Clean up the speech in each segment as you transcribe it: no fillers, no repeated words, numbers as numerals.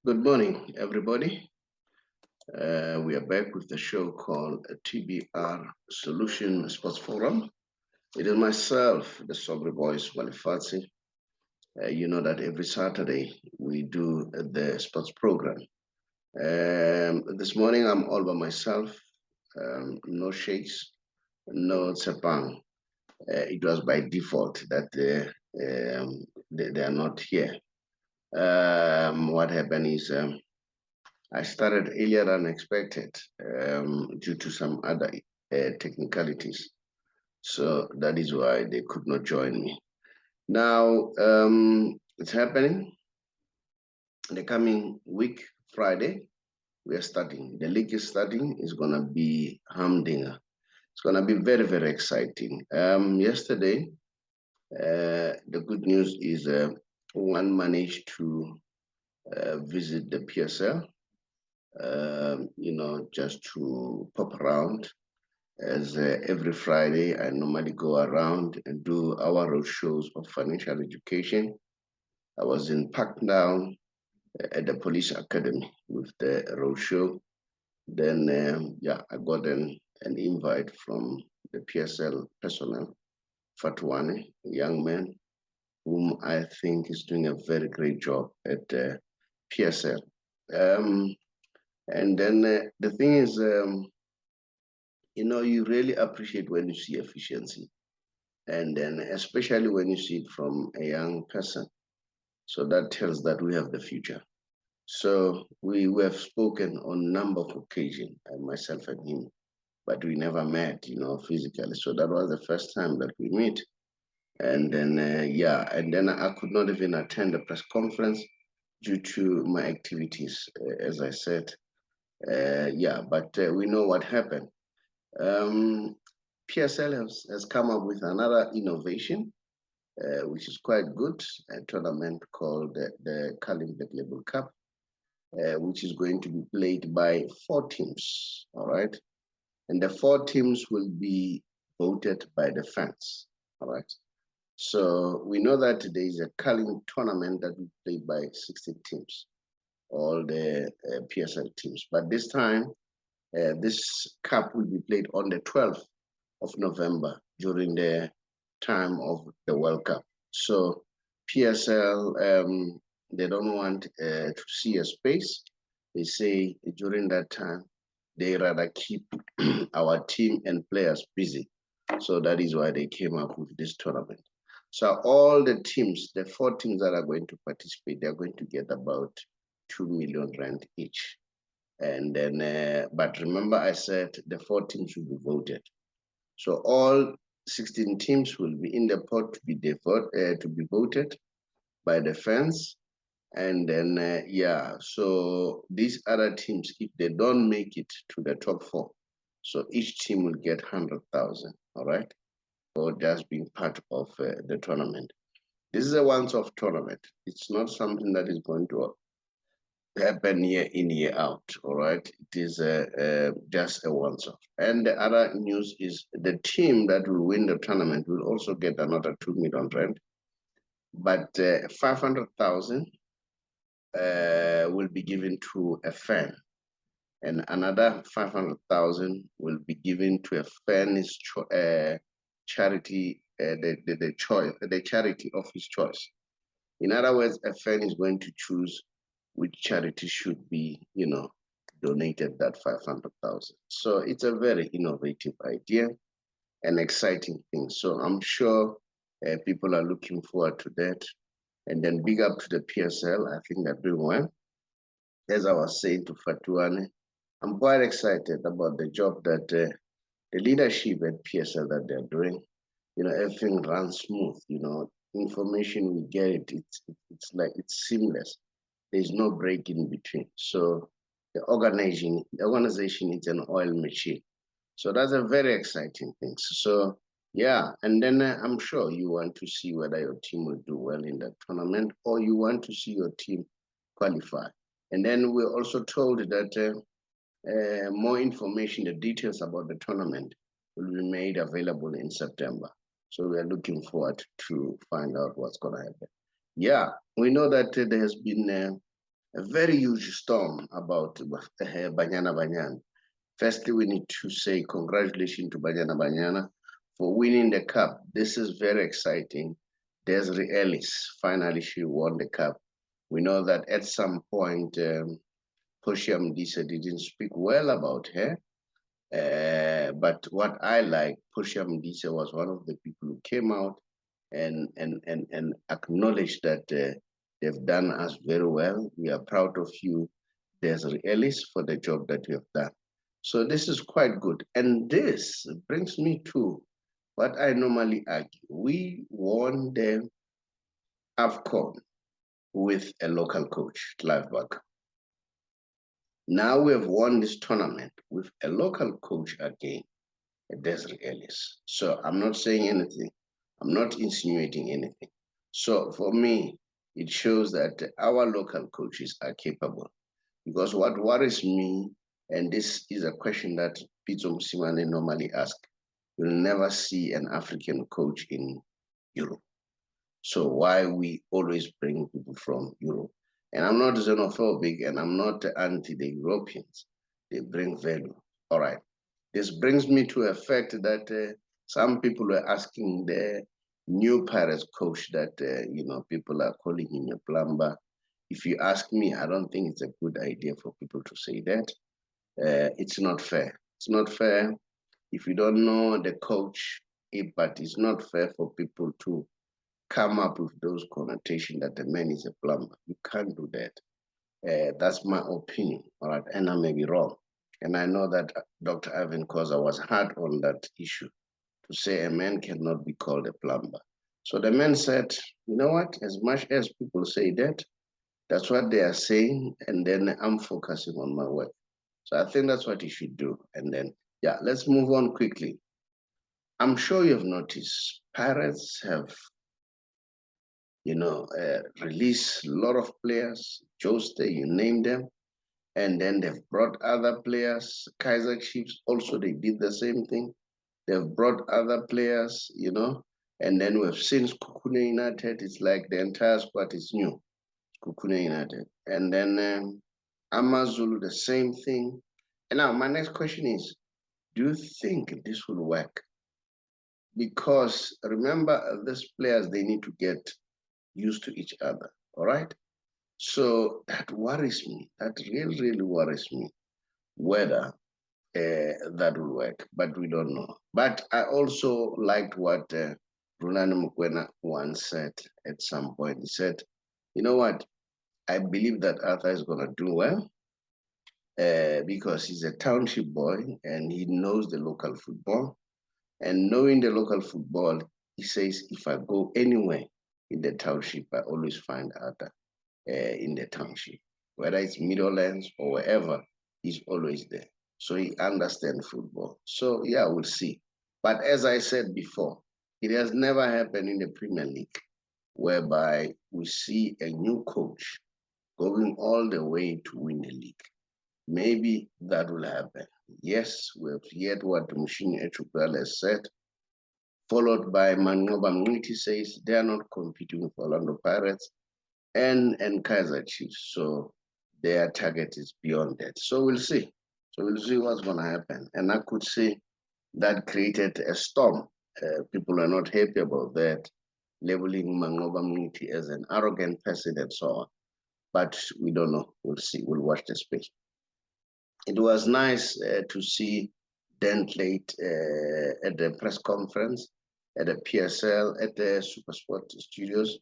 Good morning, everybody. We are back with the show called TBR Solutions Sports Forum. It is myself, the Sobri Boys Walifatsi. You know that every Saturday we do the sports program. This morning I'm all by myself, no shakes, no Sepang. It was by default that they are not here. What happened is I started earlier than expected due to some other technicalities. So that is why they could not join me. Now, it's happening. The coming week, Friday, we are starting. The league is starting. It's going to be Hamdinger. It's going to be very, very exciting. Yesterday, the good news is one managed to visit the PSL. Just to pop around. As every Friday, I normally go around and do our road shows of financial education. I was in Parkdown at the police academy with the road show. Then, I got an invite from the PSL personnel, Fatwane, a young man, whom I think is doing a very great job at PSL. And then the thing is, you really appreciate when you see efficiency. And then especially when you see it from a young person. So that tells that we have the future. So we have spoken on a number of occasions, myself and him, but we never met, physically. So that was the first time that we meet. And then, and then I could not even attend the press conference due to my activities, as I said. But we know what happened. PSL has come up with another innovation, which is quite good, a tournament called the Kalimberg Label Cup, which is going to be played by 4 teams, all right? And the 4 teams will be voted by the fans, all right? So we know that there is a Kalim tournament that will be played by 16 teams, all the PSL teams. But this time, this cup will be played on the 12th of November during the time of the World Cup. So PSL, they don't want to see a space. They say during that time, they rather keep our team and players busy. So that is why they came up with this tournament. So all the teams, the 4 teams that are going to participate, they're going to get about 2 million rand each. And then, but remember I said the 4 teams will be voted. So all 16 teams will be in the pot to be voted by the fans. And then, so these other teams, if they don't make it to the top 4, so each team will get 100,000, all right, for just being part of the tournament. This is a once-off tournament. It's not something that is going to happen year in, year out, all right? It is just a once-off. And the other news is the team that will win the tournament will also get another 2 million rand, but 500,000 will be given to a fan, and another 500,000 will be given to a fan's charity, the charity of his choice. In other words, a fan is going to choose which charity should be, donated that 500,000. So it's a very innovative idea and exciting thing. So I'm sure people are looking forward to that. And then big up to the PSL. I think they're doing well. As I was saying to Fatuane, I'm quite excited about the job that the leadership at PSL that they're doing. Everything runs smooth. Information we get it's like it's seamless. There's no break in between. So the organization is an oil machine. So that's a very exciting thing. So yeah, and then I'm sure you want to see whether your team will do well in that tournament or you want to see your team qualify. And then we're also told that more information, the details about the tournament will be made available in September. So we are looking forward to find out what's going to happen. Yeah, we know that there has been a very huge storm about Banyana Banyana. Firstly, we need to say congratulations to Banyana Banyana for winning the cup. This is very exciting. Desiree Ellis, finally she won the cup. We know that at some point, Portia Mdisa didn't speak well about her. But what I like, Portia Mdisa was one of the people who came out and acknowledged that they've done us very well. We are proud of you, Desiree Ellis, for the job that you have done. So this is quite good. And this brings me to what I normally argue. We won the AFCON with a local coach, Clive Barker. Now we have won this tournament with a local coach again, Desiree Ellis. So I'm not saying anything. I'm not insinuating anything. So for me, it shows that our local coaches are capable. Because what worries me, and this is a question that Pitso Mosimane normally asks, you'll never see an African coach in Europe. So why we always bring people from Europe? And I'm not xenophobic and I'm not anti the Europeans. They bring value. All right. This brings me to a fact that some people are asking the new Pirates coach that, people are calling him a plumber. If you ask me, I don't think it's a good idea for people to say that. It's not fair. It's not fair if you don't know the coach, but it's not fair for people to come up with those connotations that the man is a plumber. You can't do that. That's my opinion, all right? And I may be wrong. And I know that Dr. Ivan Koza was hard on that issue to say a man cannot be called a plumber. So the man said, you know what, as much as people say that, that's what they are saying, and then I'm focusing on my work. So I think that's what you should do. And then, yeah, let's move on quickly. I'm sure you've noticed Pirates have, released a lot of players, Joste, you name them, and then they've brought other players. Kaiser Chiefs also, they did the same thing. They've brought other players, and then we've seen Kukune United. It's like the entire squad is new, Kukune United. And then Amazulu, the same thing. And now my next question is, do you think this will work? Because remember, these players, they need to get used to each other, all right? So that worries me. That really, really worries me, whether that will work, but we don't know. But I also liked what Brunani Mukwena once said at some point. He said, you know what, I believe that Arthur is going to do well because he's a township boy and he knows the local football. And knowing the local football, he says, if I go anywhere in the township, I always find Arthur in the township. Whether it's Middlelands or wherever, he's always there. So he understands football. So yeah, we'll see. But as I said before, it has never happened in the Premier League whereby we see a new coach going all the way to win the league. Maybe that will happen. Yes, we've heard what Mushini Echukwu has said, followed by Mangoba Mngiti says they are not competing with Orlando Pirates and Kaiser Chiefs. So their target is beyond that. So we'll see. So we'll see what's going to happen. And I could say that created a storm. People are not happy about that, labeling Mangoba Mngiti as an arrogant person and so on. But we don't know. We'll see. We'll watch the space. It was nice to see Dan Tlate at the press conference, at the PSL, at the SuperSport studios,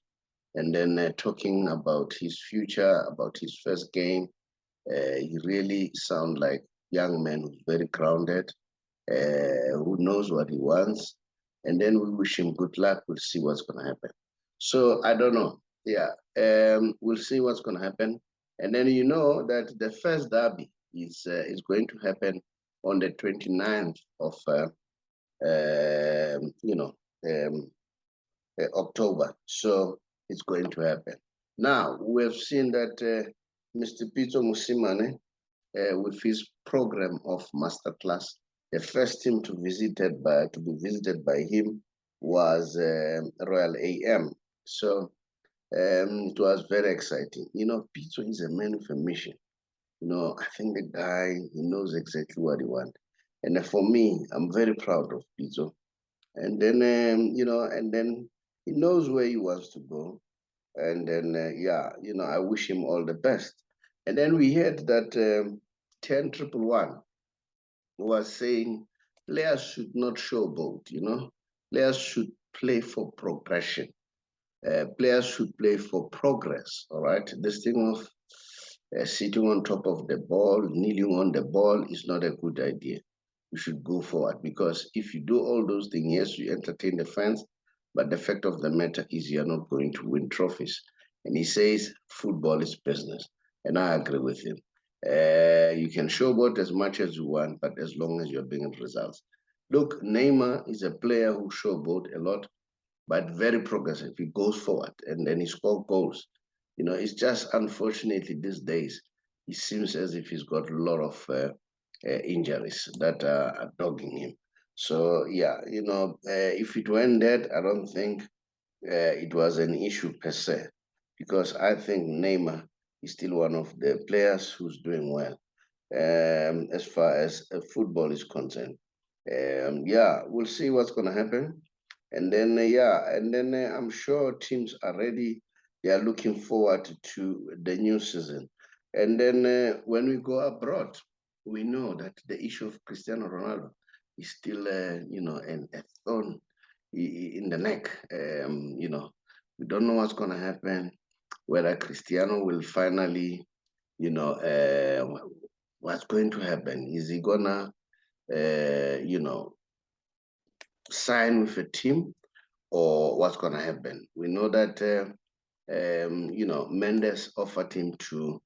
and then talking about his future, about his first game. He really sounds like a young man who's very grounded, who knows what he wants. And then we wish him good luck. We'll see what's going to happen. So I don't know. Yeah, we'll see what's going to happen. And then you know that the first derby is going to happen on the 29th of October. So it's going to happen. Now we've seen that Mr. Pitso Mosimane, with his program of masterclass, the first team to be visited by him was Royal AM. So It was very exciting. You know, Pizzo is a man with a mission. You know, I think the guy, he knows exactly what he wants. And for me, I'm very proud of Pizzo. And then, you know, and then he knows where he wants to go. And then, yeah, you know, I wish him all the best. And then we heard that 10-111 was saying players should not showboat, you know, players should play for progression. Players should play for progress, all right? This thing of sitting on top of the ball, kneeling on the ball is not a good idea. You should go forward because if you do all those things, yes, you entertain the fans, but the fact of the matter is you're not going to win trophies. And he says football is business, and I agree with him. You can showboat as much as you want, but as long as you're bringing results. Look, Neymar is a player who showboat a lot, but very progressive. He goes forward and then he scores goals. You know, it's just unfortunately these days, it seems as if he's got a lot of injuries that are dogging him. So, yeah, you know, if it weren't that, I don't think it was an issue per se, because I think Neymar is still one of the players who's doing well as far as football is concerned. Yeah, we'll see what's going to happen. And then, yeah, and then I'm sure teams are ready. They are looking forward to the new season. And then when we go abroad, we know that the issue of Cristiano Ronaldo is still, you know, a thorn in the neck. You know, we don't know what's going to happen, whether Cristiano will finally, you know, what's going to happen. Is he going to, you know, sign with a team or what's going to happen? We know that, you know, Mendes offered him to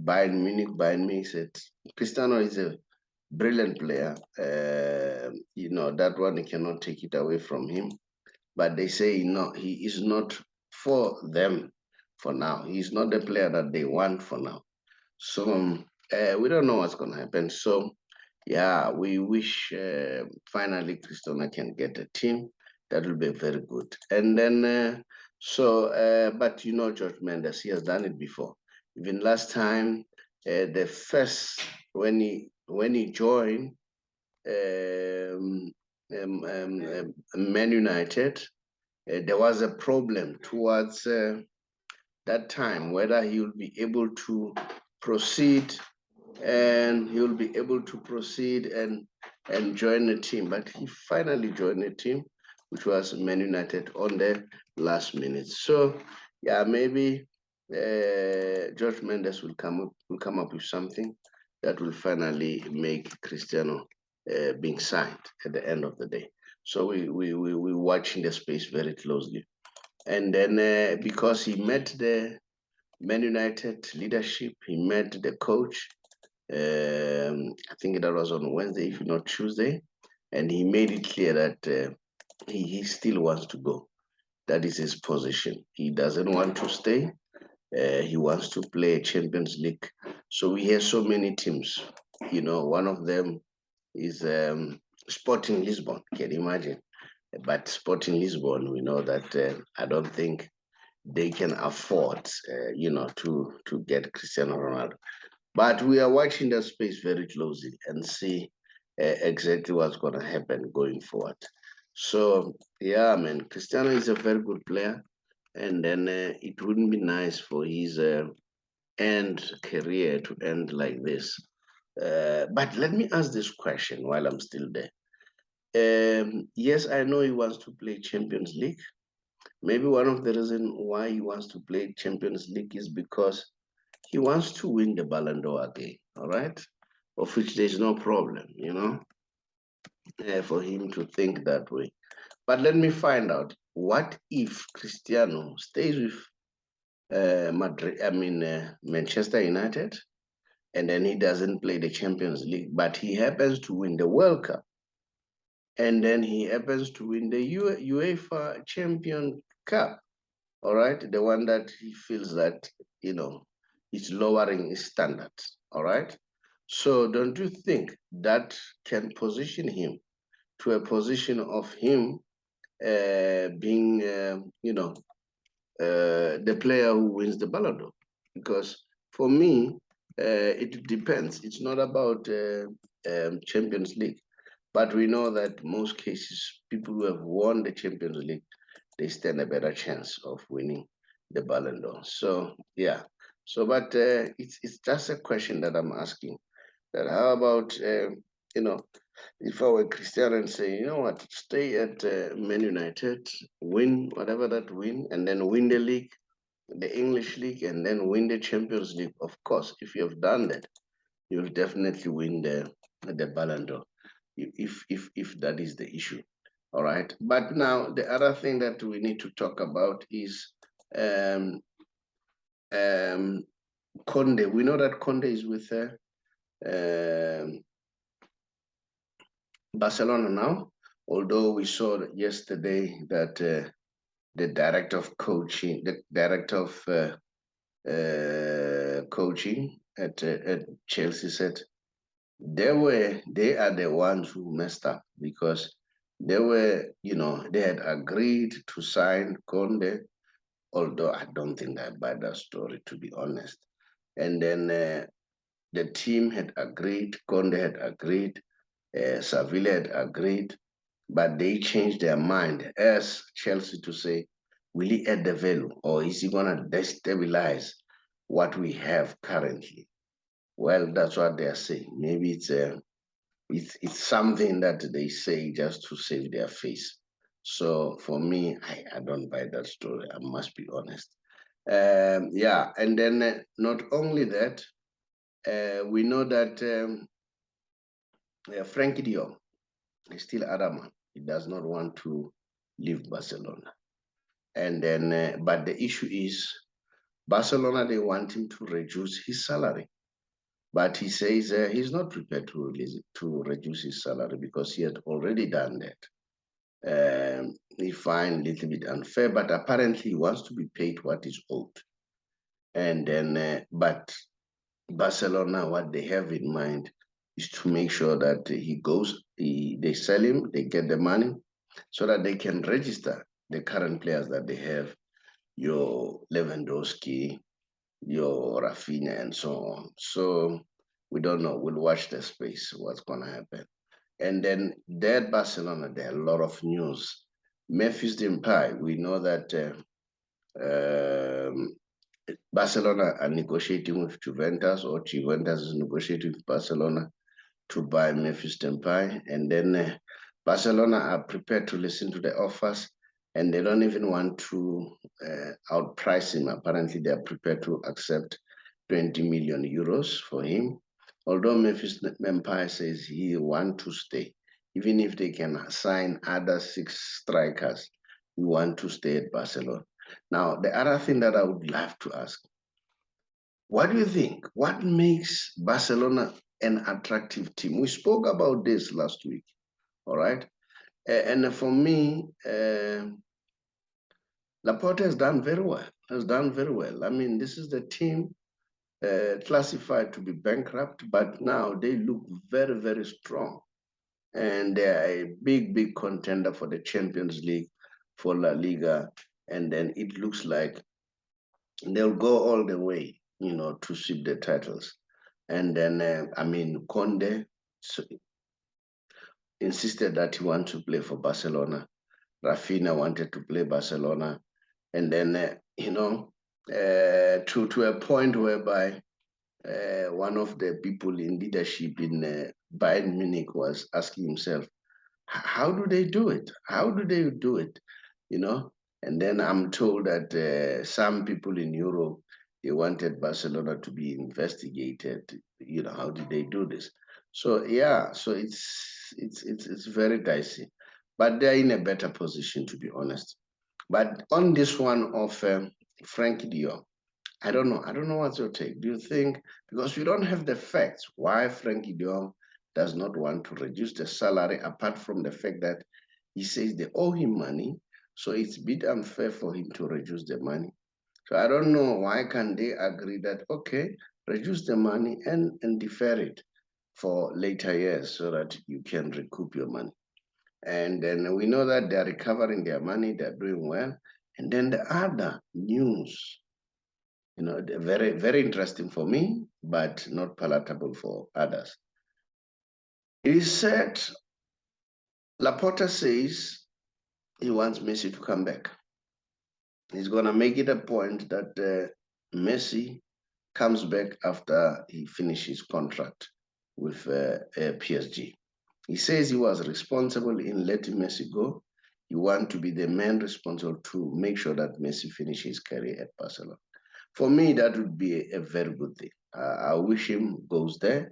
Bayern Munich. Bayern Munich said, Cristiano is a brilliant player. You know, that one, you cannot take it away from him. But they say, no, he is not for them for now. He's not the player that they want for now. So we don't know what's going to happen. So yeah, we wish finally Cristiano can get a team. That will be very good. And then, but you know, George Mendes, he has done it before. Even last time, the first when he joined um, Man United, there was a problem towards that time whether he will be able to proceed and he will be able to proceed and join the team. But he finally joined the team, which was Man United on the last minute. So yeah, maybe George Mendes will come up with something that will finally make Cristiano being signed at the end of the day. So we watching the space very closely. And then because he met the Man United leadership, he met the coach, I think that was on Wednesday, if not Tuesday, and he made it clear that he still wants to go. That is his position. He doesn't want to stay. He wants to play Champions League. So we have so many teams. You know, one of them is Sporting Lisbon. Can you imagine? But Sporting Lisbon, we know that I don't think they can afford, you know, to get Cristiano Ronaldo. But we are watching that space very closely and see exactly what's going to happen going forward. So, yeah, man, Cristiano is a very good player. And then it wouldn't be nice for his end career to end like this. But let me ask this question while I'm still there. Yes, I know he wants to play Champions League. Maybe one of the reasons why he wants to play Champions League is because he wants to win the Ballon d'Or again, all right? Of which there's no problem, you know, for him to think that way. But let me find out, what if Cristiano stays with Manchester United, and then he doesn't play the Champions League, but he happens to win the World Cup, and then he happens to win the UEFA Champion Cup, all right? The one that he feels that, you know, is lowering his standards, all right? So don't you think that can position him to a position of him being, you know, the player who wins the Ballon d'Or. Because for me, it depends. It's not about Champions League, but we know that most cases, people who have won the Champions League, they stand a better chance of winning the Ballon d'Or. So yeah. So, but it's just a question that I'm asking. That how about you know, if I were Cristiano and say, you know what, stay at Man United, win whatever that win, and then win the league, the English league, and then win the Champions League. Of course, if you have done that, you'll definitely win the Ballon d'Or. If that is the issue, all right. But now the other thing that we need to talk about is um, um, Conde. We know that Conde is with Barcelona now, although we saw yesterday that the director of coaching, the director of coaching at Chelsea said they are the ones who messed up because they were, they had agreed to sign Conde, although I don't think I buy that story, to be honest. And then the team had agreed, Conde had agreed, Sevilla had agreed, but they changed their mind as Chelsea to say, will he add the value or is he going to destabilize what we have currently? Well, that's what they're saying. Maybe it's something that they say just to save their face. So for me, I don't buy that story. I must be honest. Yeah, and then not only that, we know that Frankie de Jong is still adamant. He does not want to leave Barcelona. And then, but the issue is Barcelona, they want him to reduce his salary. But he says he's not prepared to reduce his salary because he had already done that. He find a little bit unfair, but apparently he wants to be paid what is owed. And then, but Barcelona, what they have in mind is to make sure that they sell him, they get the money, so that they can register the current players that they have, your Lewandowski, your Rafinha, and so on. So we don't know. We'll watch the space, what's going to happen. And then there at Barcelona, there are a lot of news. Memphis Depay, we know that Barcelona are negotiating with Juventus, or Juventus is negotiating with Barcelona to buy Memphis Depay. And then Barcelona are prepared to listen to the offers, and they don't even want to outprice him. Apparently, they are prepared to accept 20 million euros for him. Although Memphis Depay says he wants to stay, even if they can sign other 6 strikers, he wants to stay at Barcelona. Now, the other thing that I would love to ask, what do you think? What makes Barcelona an attractive team? We spoke about this last week, all right? And for me, Laporte has done very well. I mean, this is the team classified to be bankrupt, but now they look very, very strong. And they are a big contender for the Champions League, for La Liga. And then it looks like they'll go all the way, to sweep the titles. And then, Conde insisted that he wanted to play for Barcelona. Rafinha wanted to play Barcelona. And then, to a point whereby one of the people in leadership in Bayern Munich was asking himself, how do they do it? How do they do it? And then I'm told that some people in Europe, they wanted Barcelona to be investigated. How did they do this? So yeah, so it's very dicey, but they're in a better position, to be honest. But on this one of Frankie de Jong, I don't know. I don't know what's your take. Do you think, because we don't have the facts, why Frankie de Jong does not want to reduce the salary, apart from the fact that he says they owe him money, so it's a bit unfair for him to reduce the money. So I don't know, why can't they agree that, okay, reduce the money and defer it for later years so that you can recoup your money. And then we know that they're recovering their money, they're doing well. And then the other news, very, very interesting for me, but not palatable for others. It is said, Laporta says he wants Messi to come back. He's going to make it a point that Messi comes back after he finishes contract with PSG. He says he was responsible in letting Messi go. He wants to be the man responsible to make sure that Messi finishes his career at Barcelona. For me, that would be a very good thing. I wish him goes there,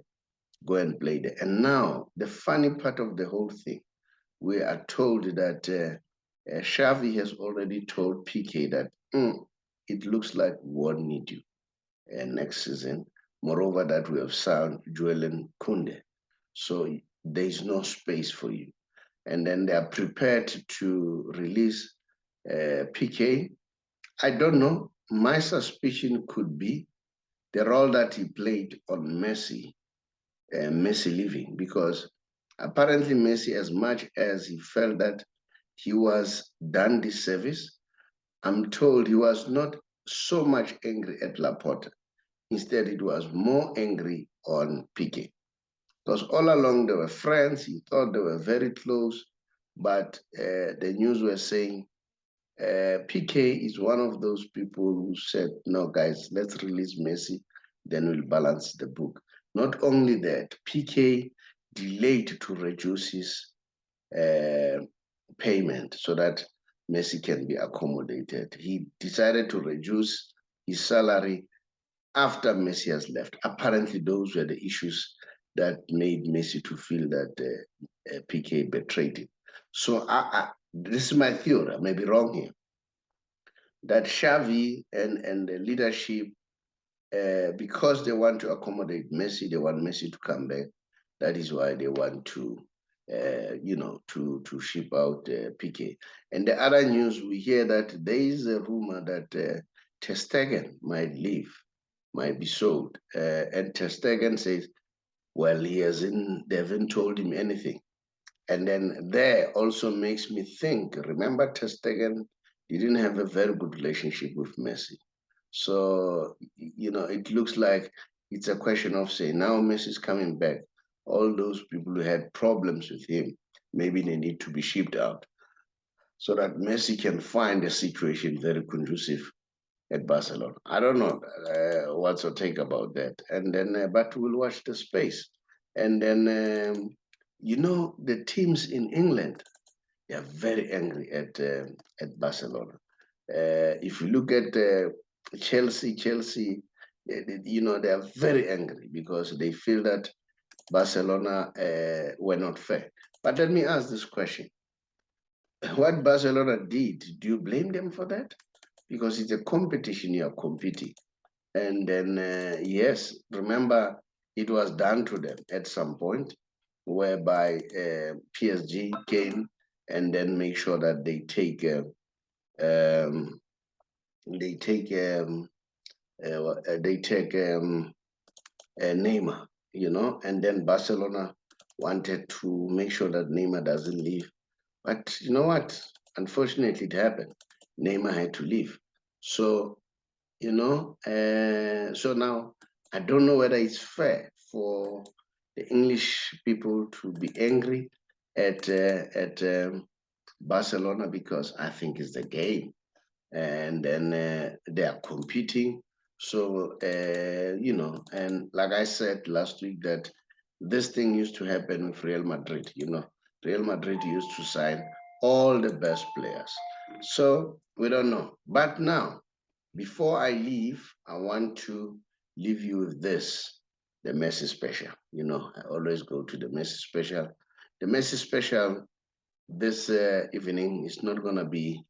go and play there. And now, the funny part of the whole thing, we are told that Xavi has already told PK that it looks like we won't need you next season. Moreover, that we have signed Joelin Kunde. So there is no space for you. And then they are prepared to release PK. I don't know. My suspicion could be the role that he played on Messi, Messi leaving, because apparently Messi, as much as he felt that he was done this service, I'm told he was not so much angry at Laporta. Instead, it was more angry on Piqué. Because all along they were friends, he thought they were very close, but the news were saying Piqué is one of those people who said, no, guys, let's release Messi, then we'll balance the book. Not only that, Piqué delayed to reduce his payment so that Messi can be accommodated. He decided to reduce his salary after Messi has left. Apparently, those were the issues that made Messi to feel that Piqué betrayed him. So this is my theory. I may be wrong here. That Xavi and the leadership, because they want to accommodate Messi, they want Messi to come back. That is why they want to, to ship out Piqué. And the other news, we hear that there is a rumor that Ter Stegen might leave, might be sold. And Ter Stegen says, well, they haven't told him anything. And then there also makes me think, remember Ter Stegen didn't have a very good relationship with Messi. So, it looks like it's a question of saying, now Messi's coming back. All those people who had problems with him, maybe they need to be shipped out so that Messi can find a situation very conducive at Barcelona. I don't know what's your take about that. And then, but we'll watch the space. And then, the teams in England, they are very angry at Barcelona. If you look at Chelsea, they are very angry because they feel that Barcelona were not fair. But let me ask this question. What Barcelona did, do you blame them for that? Because it's a competition, you are competing. And then, yes, remember, it was done to them at some point, whereby PSG came and then make sure that they take Neymar, and then Barcelona wanted to make sure that Neymar doesn't leave. But you know what? Unfortunately, it happened. Neymar had to leave. So, so now I don't know whether it's fair for the English people to be angry at Barcelona, because I think it's the game. And then they are competing. So, and like I said last week, that this thing used to happen with Real Madrid. Real Madrid used to sign all the best players. So we don't know. But now, before I leave, I want to leave you with this, the Messi Special. I always go to the Messi Special. The Messi Special this evening is not going to be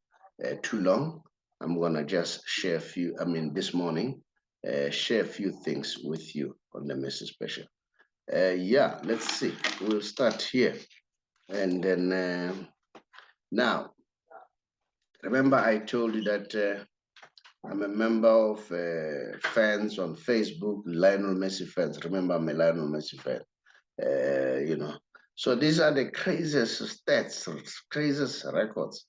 too long. I'm going to just share this morning, share a few things with you on the Messi Special. Yeah, let's see. We'll start here. And then now, remember I told you that I'm a member of fans on Facebook, Lionel Messi fans. Remember, I'm a Lionel Messi fan. So these are the craziest stats, craziest records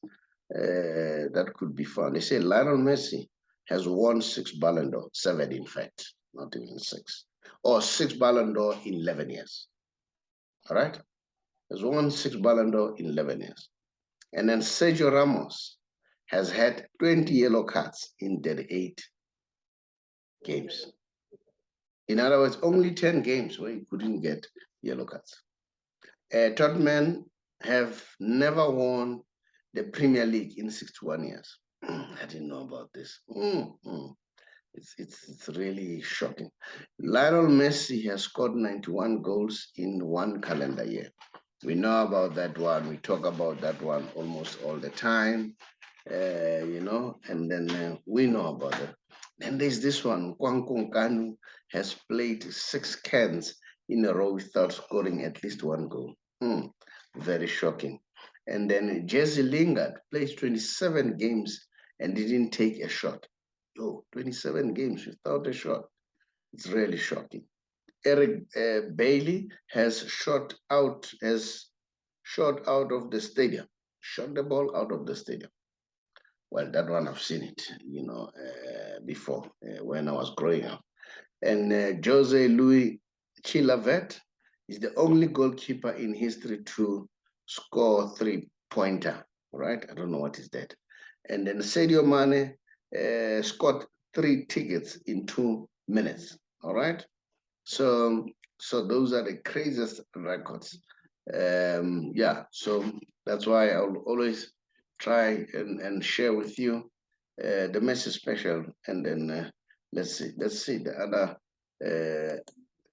that could be found. They say Lionel Messi has won 6 Ballon d'Or, 7 in fact, not even 6, or 6 Ballon d'Or in 11 years. All right, has won 6 Ballon d'Or in 11 years. And then Sergio Ramos has had 20 yellow cards in 38 games. In other words, only 10 games where he couldn't get yellow cards. Tottenham have never won the Premier League in 61 years. I didn't know about this. It's really shocking. Lionel Messi has scored 91 goals in 1 calendar year. We know about that one. We talk about that one almost all the time, you know, and then we know about it. Then there's this one. Kwankun Kanu has played 6 cans in a row without scoring at least 1 goal. Very shocking. And then Jesse Lingard plays 27 games and didn't take a shot. 27 games without a shot. It's really shocking. Eric Bailey has shot out of the stadium, shot the ball out of the stadium. Well, that one I've seen it, you know, before when I was growing up. And Jose Luis Chilavet is the only goalkeeper in history to score 3-pointer, right? I don't know what is that. And then Sadio Mane scored 3 tickets in 2 minutes, all right? So those are the craziest records. Yeah, so that's why I'll always try and share with you the Messi Special, and then let's see the other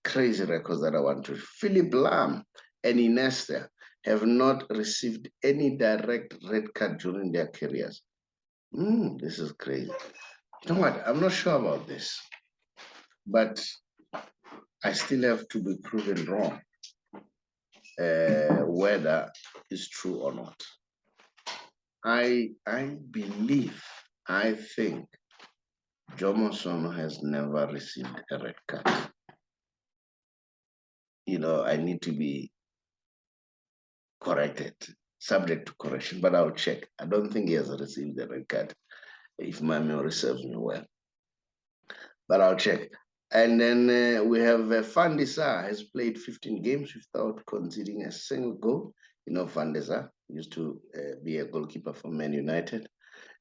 crazy records that I want to. Philip Lahm and Iniesta have not received any direct red card during their careers. This is crazy. You know what? I'm not sure about this, but I still have to be proven wrong whether it's true or not. I think Jomo Sono has never received a red card. You know, I need to be corrected, subject to correction, but I'll check. I don't think he has received a red card, if my memory serves me well. But I'll check. And then we have Van der Sar has played 15 games without conceding a single goal. You know, Van der Sar used to be a goalkeeper for Man United.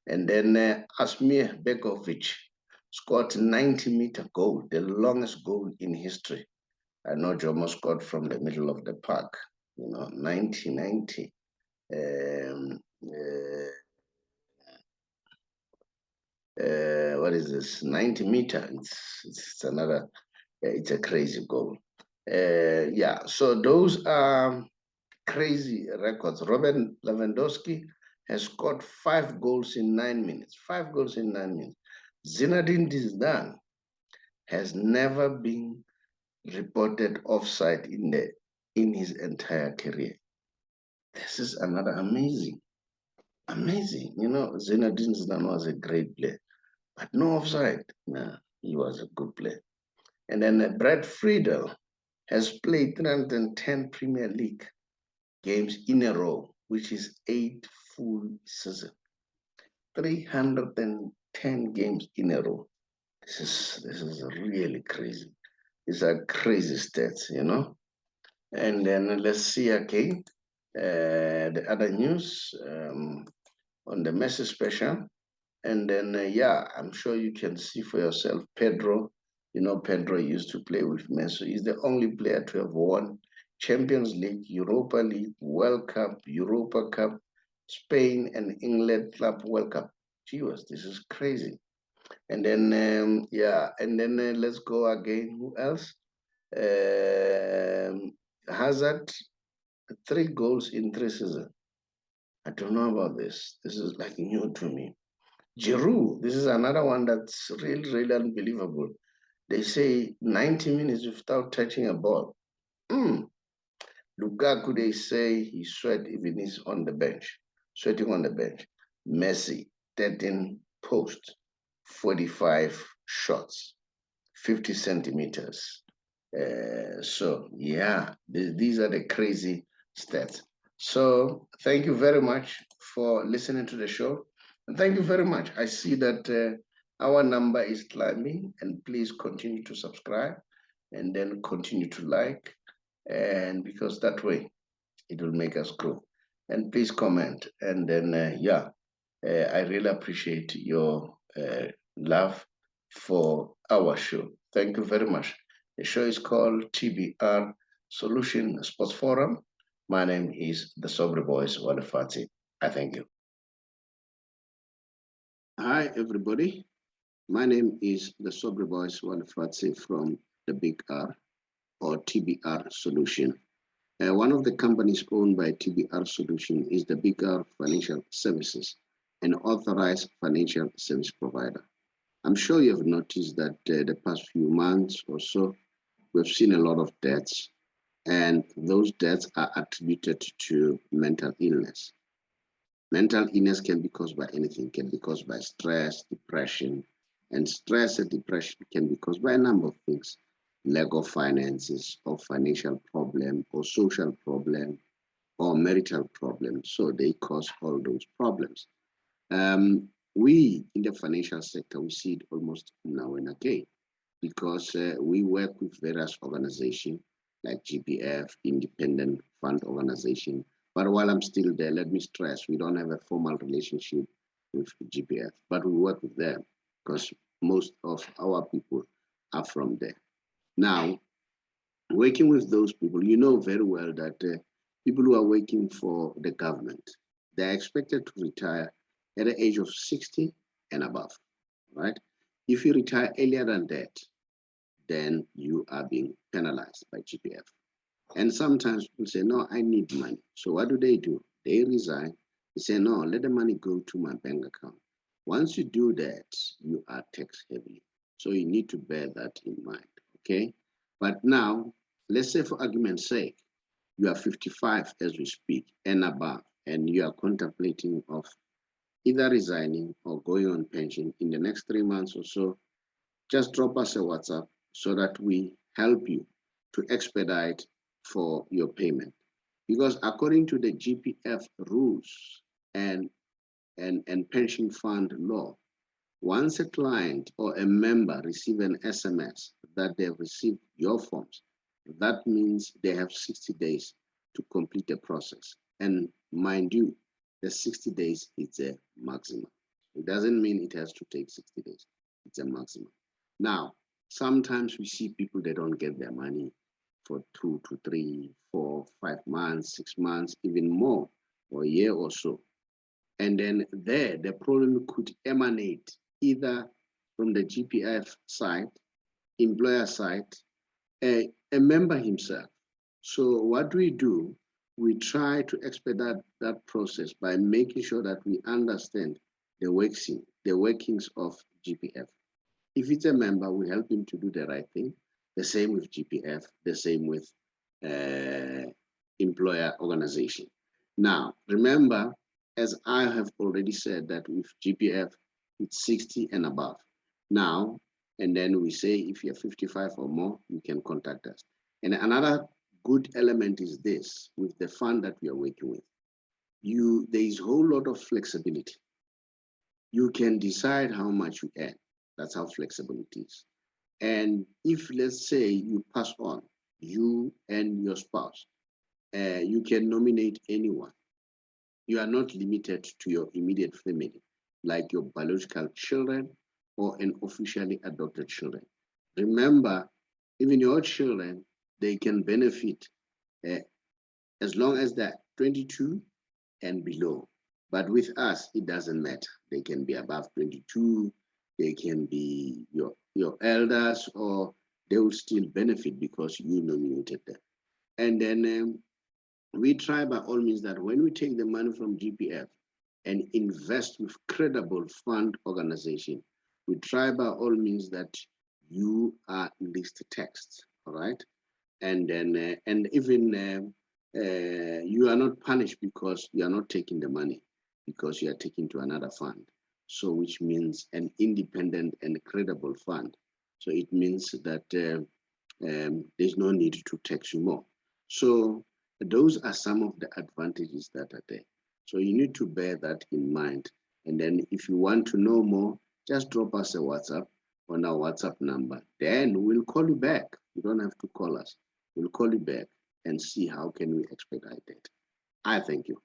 And then Asmir Begovic scored 90-meter goal, the longest goal in history. I know Jomo scored from the middle of the park, you know, 90. What is this? 90-meter. It's another. It's a crazy goal. Yeah. So those are crazy records. Robert Lewandowski has scored 5 goals in 9 minutes. 5 goals in 9 minutes. Zinedine Zidane has never been reported offside in his entire career. This is another amazing. You know, Zinedine Zidane was a great player, but no offside. Nah, he was a good player. And then Brad Friedel has played 310 Premier League games in a row, which is 8 full seasons. 310 games in a row. This is really crazy. These are crazy stats, you know. And then let's see again the other news on the Messi Special. And then, yeah, I'm sure you can see for yourself, Pedro. You know, Pedro used to play with Messi. He's the only player to have won Champions League, Europa League, World Cup, Europa Cup, Spain and England Club World Cup. Gee, this is crazy. And then, yeah, and then let's go again. Who else? Hazard, 3 goals in 3 seasons. I don't know about this. This is like new to me. Giroud, this is another one that's really unbelievable. They say 90 minutes without touching a ball. Lukaku, they say he sweat even he's on the bench, sweating on the bench. Messi, 13 posts, 45 shots, 50 centimeters. So yeah, these are the crazy stats. So thank you very much for listening to the show. And thank you very much. I see that our number is climbing, and please continue to subscribe and then continue to like. And because that way it will make us grow. And please comment. And then, I really appreciate your love for our show. Thank you very much. The show is called TBR Solutions Sports Forum. My name is the Sobre Boys Walefati. I thank you. Hi, everybody. My name is the Sobre Boys Walefati from the Big R or TBR Solution. One of the companies owned by TBR Solution is the Big R Financial Services, an authorized financial service provider. I'm sure you have noticed that the past few months or so, we've seen a lot of deaths, and those deaths are attributed to mental illness. Mental illness can be caused by anything, can be caused by stress, depression, and stress and depression can be caused by a number of things: lack of finances, or financial problem, or social problem, or marital problem. So they cause all those problems. We in the financial sector, we see it almost now and again because we work with various organizations like GPF, Independent Fund Organization. But while I'm still there, let me stress, we don't have a formal relationship with GPF, but we work with them because most of our people are from there. Now, working with those people, you know very well that people who are working for the government, they're expected to retire at the age of 60 and above, right? If you retire earlier than that, then you are being penalized by GPF. And sometimes people say, no, I need money. So what do? They resign. They say, no, let the money go to my bank account. Once you do that, you are tax heavy. So you need to bear that in mind, okay? But now, let's say for argument's sake, you are 55 as we speak and above, and you are contemplating of either resigning or going on pension in the next 3 months or so, just drop us a WhatsApp so that we help you to expedite for your payment. Because according to the GPF rules and pension fund law, once a client or a member receive an SMS that they've received your forms, that means they have 60 days to complete the process. And mind you, the 60 days is a maximum. It doesn't mean it has to take 60 days. It's a maximum. Now, sometimes we see people that don't get their money for 2 to 3, 4, 5 months, 6 months, even more, or a year or so. And then there, the problem could emanate either from the GPF side, employer side, a member himself. So what do? We try to expedite that process by making sure that we understand the workings of GPF. If it's a member, we help him to do the right thing. The same with GPF, the same with employer organization. Now, remember, as I have already said, that with GPF, it's 60 and above. Now, and then we say if you're 55 or more, you can contact us. And another good element is this: with the fund that we are working with, there is a whole lot of flexibility. You can decide how much you earn. That's how flexible it is. And if, let's say, you pass on, you and your spouse, you can nominate anyone. You are not limited to your immediate family, like your biological children or an officially adopted children. Remember, even your children, they can benefit as long as they're 22 and below. But with us, it doesn't matter. They can be above 22, they can be your elders, or they will still benefit because you nominated them. And then we try by all means that when we take the money from GPF and invest with credible fund organization, we try by all means that you are least taxed, all right? And then, and even you are not punished because you are not taking the money, because you are taking to another fund. So which means an independent and credible fund. So it means that there's no need to tax you more. So Those are some of the advantages that are there. So you need to bear that in mind. And then if you want to know more, just drop us a WhatsApp on our WhatsApp number. Then we'll call you back. You don't have to call us. We'll call you back and see how can we expedite it. I thank you.